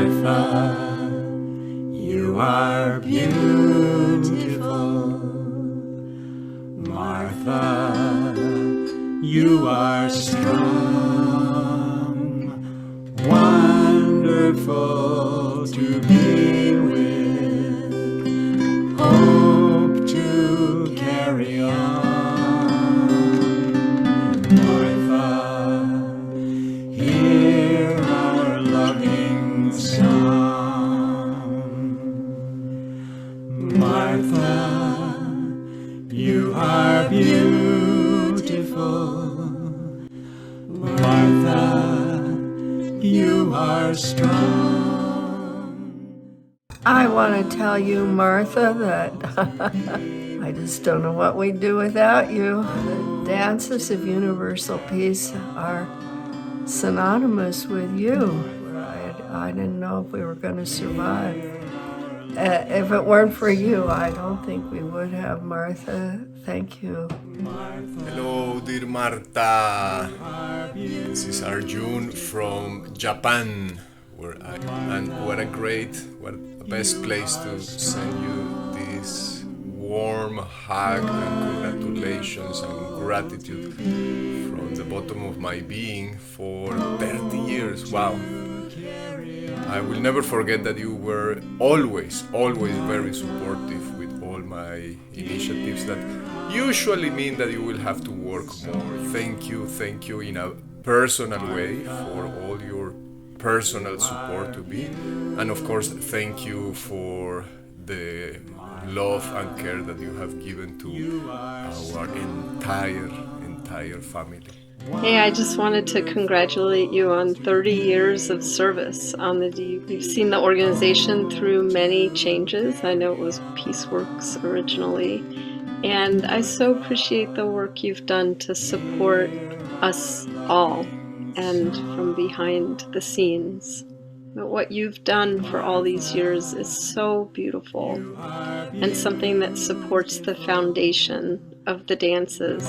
Martha, you are beautiful. Martha, you are strong, wonderful to be with, hope to carry on. Martha, hear our loving song. Martha, you are beautiful. Martha, you are strong. I want to tell you, Martha, that I just don't know what we'd do without you. The dances of universal peace are synonymous with you. I didn't know if we were going to survive. If it weren't for you, I don't think we would have, Martha. Thank you. Hello, dear Marta. This is Arjun from Japan, and what a best place to send you this warm hug and congratulations and gratitude from the bottom of my being for 30 years. Wow. I will never forget that you were always very supportive with all my initiatives that usually mean that you will have to work more. Thank you in a personal way for all your personal support to me. And of course, thank you for the love and care that you have given to our entire family. Hey, I just wanted to congratulate you on 30 years of service on the DUP. You've seen the organization through many changes. I know it was Peaceworks originally. And I so appreciate the work you've done to support us all and from behind the scenes. But what you've done for all these years is so beautiful and something that supports the foundation of the dances,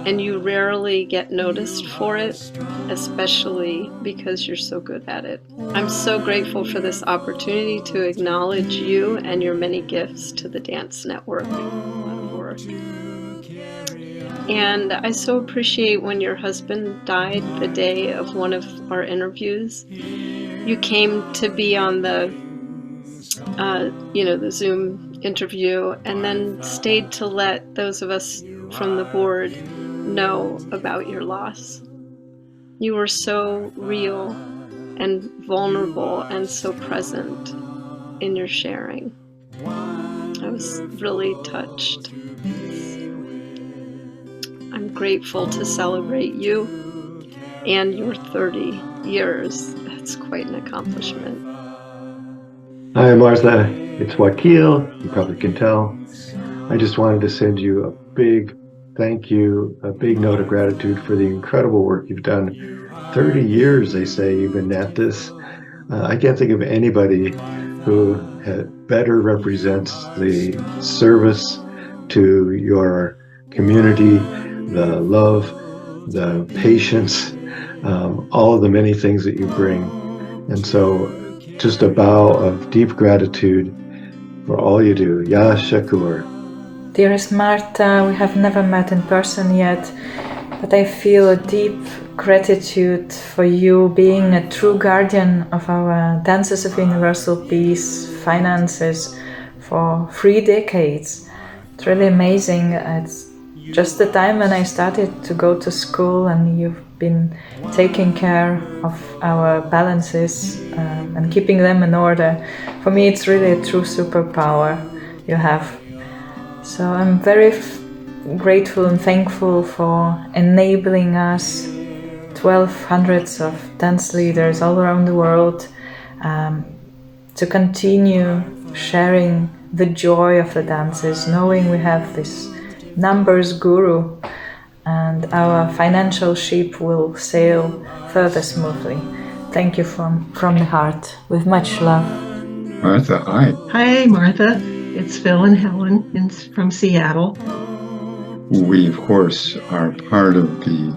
and you rarely get noticed for it, especially because you're so good at it. I'm so grateful for this opportunity to acknowledge you and your many gifts to the Dance Network. And I so appreciate when your husband died the day of one of our interviews. You came to be on the the Zoom interview, and then stayed to let those of us from the board know about your loss. You were so real and vulnerable and so present in your sharing. I was really touched. I'm grateful to celebrate you and your 30 years. That's quite an accomplishment. Hi, Martha. It's Wakil. You probably can tell. I just wanted to send you a big thank you, a big note of gratitude for the incredible work you've done. 30 years, they say, you've been at this. I can't think of anybody who better represents the service to your community, the love, the patience, all of the many things that you bring. And so just a bow of deep gratitude for all you do. Ya Shakur. Dearest Marta, we have never met in person yet, but I feel a deep gratitude for you being a true guardian of our Dances of Universal Peace finances for 3 decades. It's really amazing. It's just the time when I started to go to school, and you've been taking care of our balances and keeping them in order. For me, it's really a true superpower you have. So I'm very grateful and thankful for enabling us, 1,200 of dance leaders all around the world, to continue sharing the joy of the dances, knowing we have this numbers guru, and our financial ship will sail further smoothly. Thank you from the heart, with much love. Martha, hi. Hi, Martha. It's Phil and Helen from Seattle. We, of course, are part of the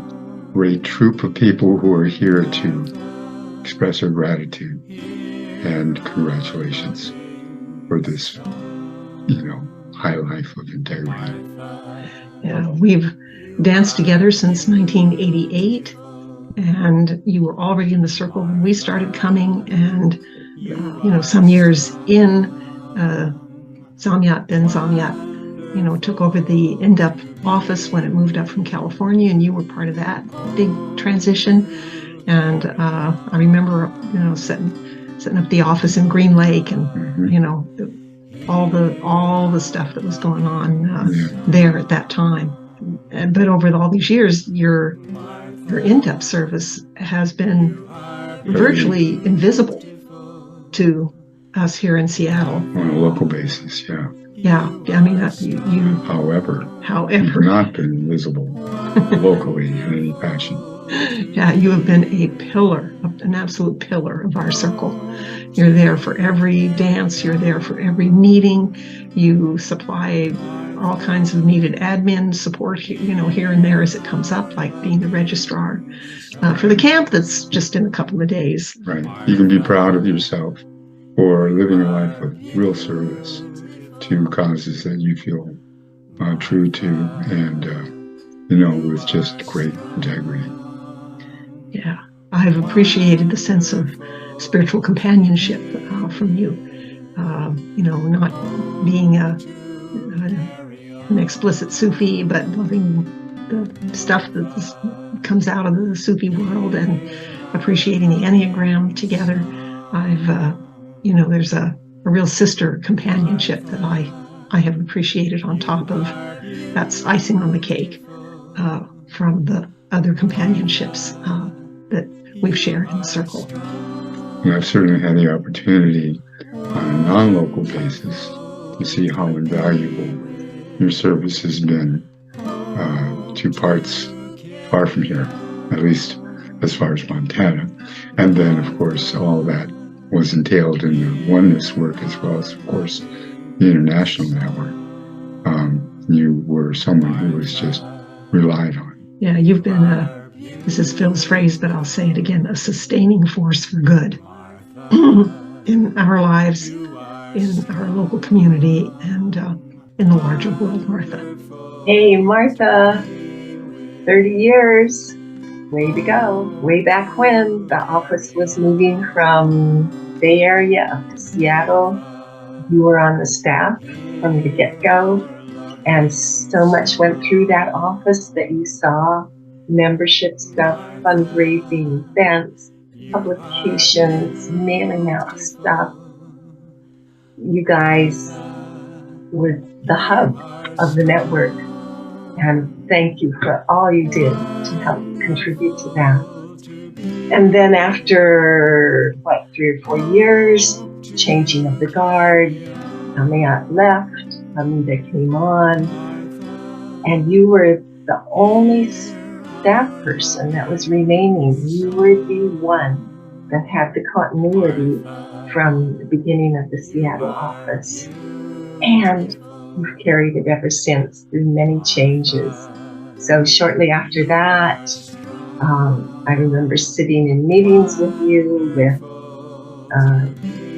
great troupe of people who are here to express our gratitude. And congratulations for this, high life of integrity. Yeah, we've danced together since 1988, and you were already in the circle when we started coming. And some years in, Zamyat, then Zamyat, took over the DUP office when it moved up from California, and you were part of that big transition. And I remember, setting up the office in Green Lake, and all the stuff that was going on there at that time. But over all these years, your DUP service has been virtually invisible to us here in Seattle on a local basis. Yeah. Yeah, I mean, you. However, you've not been visible locally in any fashion. Yeah, you have been a pillar, an absolute pillar of our circle. You're there for every dance. You're there for every meeting. You supply all kinds of needed admin support, here and there as it comes up, like being the registrar for the camp that's just in a couple of days. Right. You can be proud of yourself for living a life of real service to causes that you feel true to, and with just great integrity. Yeah, I've appreciated the sense of spiritual companionship from you. Not being an explicit Sufi, but loving the stuff that comes out of the Sufi world and appreciating the Enneagram together. I've, there's a real sister companionship that I have appreciated on top of, that's icing on the cake from the other companionships that we've shared in the circle. And I've certainly had the opportunity on a non-local basis to see how invaluable your service has been to parts far from here, at least as far as Montana. And then, of course, all that was entailed in the oneness work, as well as, of course, the international network. You were someone who was just relied on. Yeah, you've been this is Phil's phrase, but I'll say it again, a sustaining force for good in our lives, in our local community, and in the larger world, Martha. Hey, Martha, 30 years. Way to go. Way back when the office was moving from Bay Area up to Seattle, you were on the staff from the get-go, and so much went through that office that you saw membership stuff, fundraising, events, publications, mailing out stuff. You guys were the hub of the network, and thank you for all you did to help contribute to that. And then after, 3 or 4 years, changing of the guard, Amayat left, Amida came on, and you were the only staff person that was remaining. You were the one that had the continuity from the beginning of the Seattle office. And you've carried it ever since through many changes. So shortly after that, I remember sitting in meetings with you, with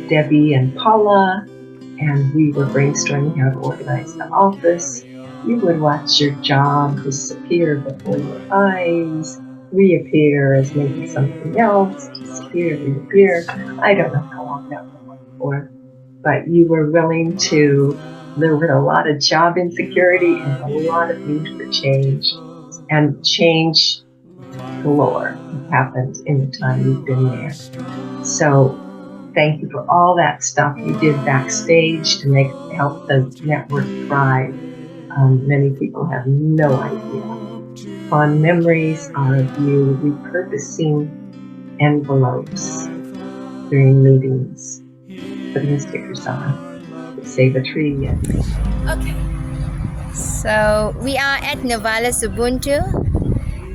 Debbie and Paula, and we were brainstorming how to organize the office. You would watch your job disappear before your eyes, reappear as maybe something else, disappear, reappear. I don't know how long that went on for, but you were willing to. There were a lot of job insecurity and a lot of need for change, and change galore happened in the time you've been there. So thank you for all that stuff you did backstage to help the network thrive. Many people have no idea. Fond memories are of you repurposing envelopes during meetings, putting stickers on. Save a tree. Okay, so we are at Novalis Ubuntu.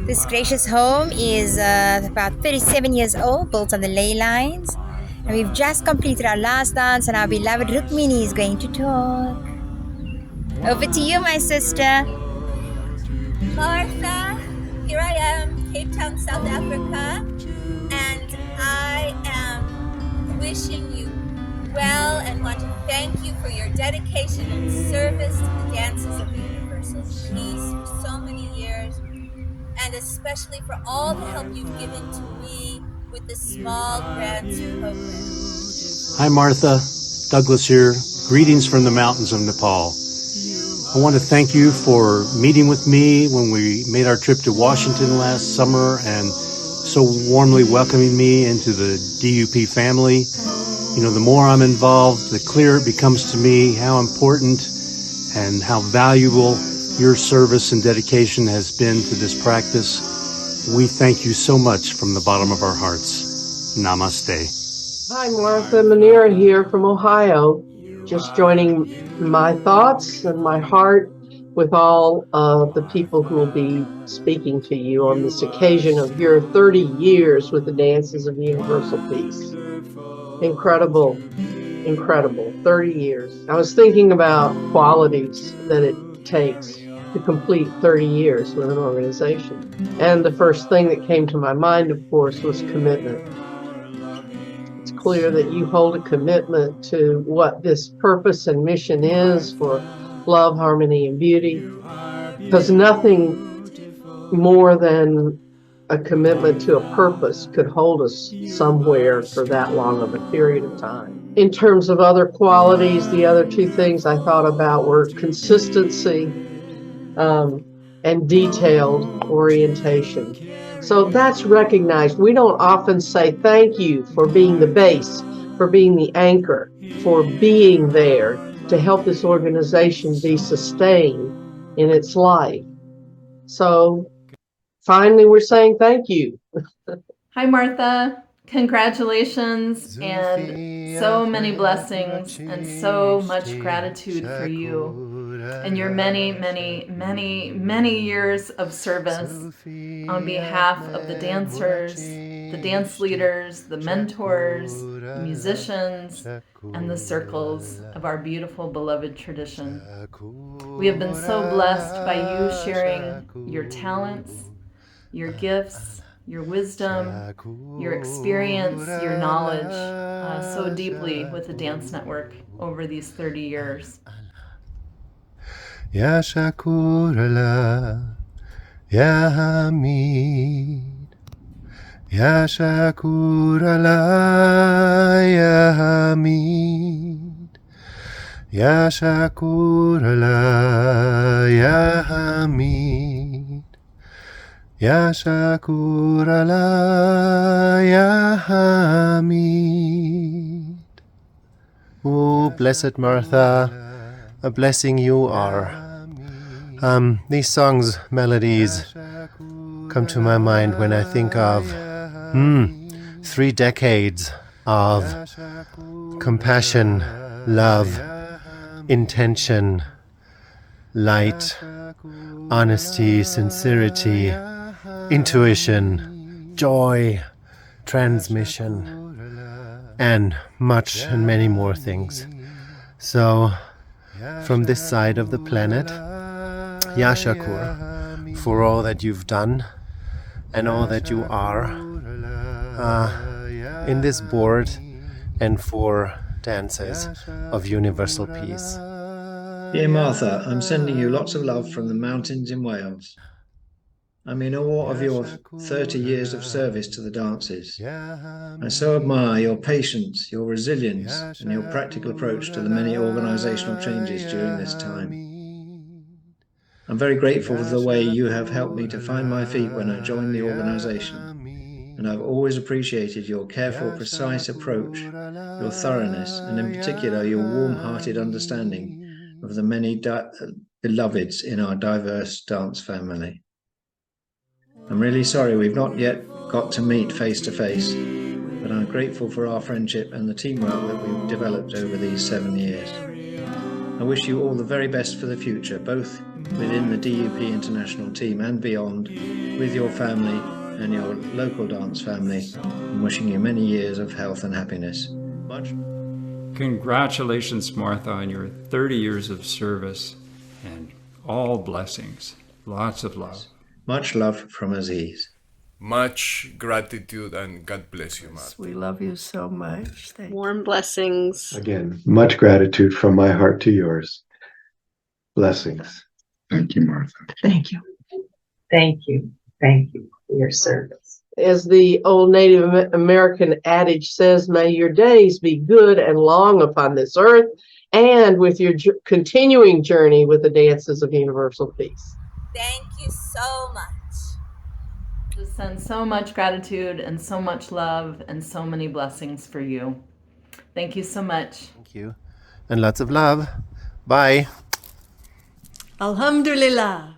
This gracious home is about 37 years old, built on the ley lines. And we've just completed our last dance, and our beloved Rukmini is going to talk. Over to you, my sister. Martha, here I am, Cape Town, South Africa, and I am wishing you well and want to thank you for your dedication and service to the dances of universal peace for so many years, and especially for all the help you've given to me with the small grants program. Hi, Martha. Douglas here. Greetings from the mountains of Nepal. I want to thank you for meeting with me when we made our trip to Washington last summer and so warmly welcoming me into the DUP family. You know, the more I'm involved, the clearer it becomes to me how important and how valuable your service and dedication has been to this practice. We thank you so much from the bottom of our hearts. Namaste. Hi, Martha. Manira here from Ohio. Just joining my thoughts and my heart with all of the people who will be speaking to you on this occasion of your 30 years with the Dances of Universal Peace. Incredible, incredible. 30 years. I was thinking about qualities that it takes to complete 30 years with an organization. And the first thing that came to my mind, of course, was commitment. It's clear that you hold a commitment to what this purpose and mission is for love, harmony, and beauty, because nothing more than a commitment to a purpose could hold us somewhere for that long of a period of time. In terms of other qualities, the other two things I thought about were consistency and detailed orientation. So that's recognized. We don't often say thank you for being the base, for being the anchor, for being there to help this organization be sustained in its life. So finally, we're saying thank you. Hi, Martha. Congratulations and so many blessings and so much gratitude for you and your many, many, many, many years of service on behalf of the dancers, the dance leaders, the mentors, the musicians, and the circles of our beautiful, beloved tradition. We have been so blessed by you sharing your talents, your gifts, your wisdom, your experience, your knowledge so deeply with the Dance Network over these 30 years. Ya Shakurala, Ya Hamid, Ya Shakurala, Ya Hamid, Ya Shakurala, Ya Hamid, Ya Shakurala, Ya Hamid. Oh, blessed Martha, a blessing you are. These songs, melodies, come to my mind when I think of 3 decades of compassion, love, intention, light, honesty, sincerity, intuition, joy, transmission, and much and many more things. So, from this side of the planet, Ya Shakur, for all that you've done and all that you are in this board and for dances of universal peace. Dear Martha, I'm sending you lots of love from the mountains in Wales. I'm in awe of your 30 years of service to the dances. I so admire your patience, your resilience, and your practical approach to the many organisational changes during this time. I'm very grateful for the way you have helped me to find my feet when I joined the organisation, and I've always appreciated your careful, precise approach, your thoroughness, and in particular your warm-hearted understanding of the many beloveds in our diverse dance family. I'm really sorry we've not yet got to meet face to face, but I'm grateful for our friendship and the teamwork that we've developed over these 7 years. I wish you all the very best for the future, both within the DUP International team and beyond, with your family and your local dance family, and wishing you many years of health and happiness. Congratulations, Martha, on your 30 years of service and all blessings. Lots of love. Much love from Aziz. Much gratitude and God bless you, Martha. We love you so much. Thank you. Warm blessings. Again, much gratitude from my heart to yours. Blessings. Thank you, Martha. Thank you. Thank you. Thank you for your service. As the old Native American adage says, may your days be good and long upon this earth and with your continuing journey with the dances of universal peace. Thank you so much. Just send so much gratitude and so much love and so many blessings for you. Thank you so much. Thank you. And lots of love. Bye. Alhamdulillah.